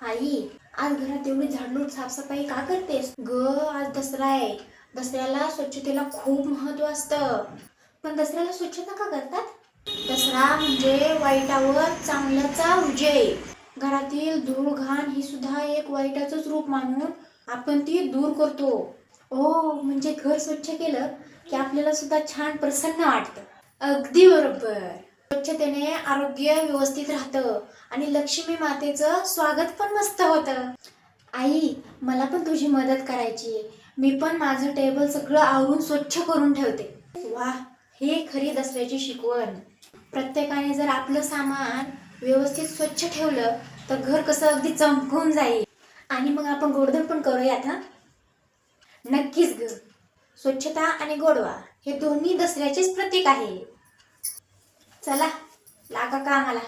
आई, आज घरात एवढी झाडलोट साफसफाई का करतेस ग? आज दसरा आहे. दसऱ्याला स्वच्छतेला खूप महत्व असतं. पण दसऱ्याला स्वच्छता का करतात? दसरा म्हणजे वाईटावर चांगल्याचा विजय. घरातील धूळ घाण ही सुद्धा एक वाईटाचंच रूप मानून आपण ती दूर करतो. ओ, म्हणजे घर स्वच्छ केलं की आपल्याला सुद्धा छान प्रसन्न वाटतं. अगदी बरोबर. स्वच्छतेने आरोग्य व्यवस्थित राहतं आणि लक्ष्मी मातेचं स्वागत पण मस्त होतं. आई, मला पण तुझी मदत करायची. मी पण माझं टेबल सगळं आवरून स्वच्छ करून ठेवते. वा, हे खरी दसऱ्याची शिकवण. प्रत्येकाने जर आपलं सामान व्यवस्थित स्वच्छ ठेवलं तर घर कसं अगदी चमकून जाईल. आणि मग आपण गोडधन पण करूयात ना? नक्कीच ग. स्वच्छता आणि गोडवा हे दोन्ही दसऱ्याचेच प्रतीक आहे. चला, लागा कामाला.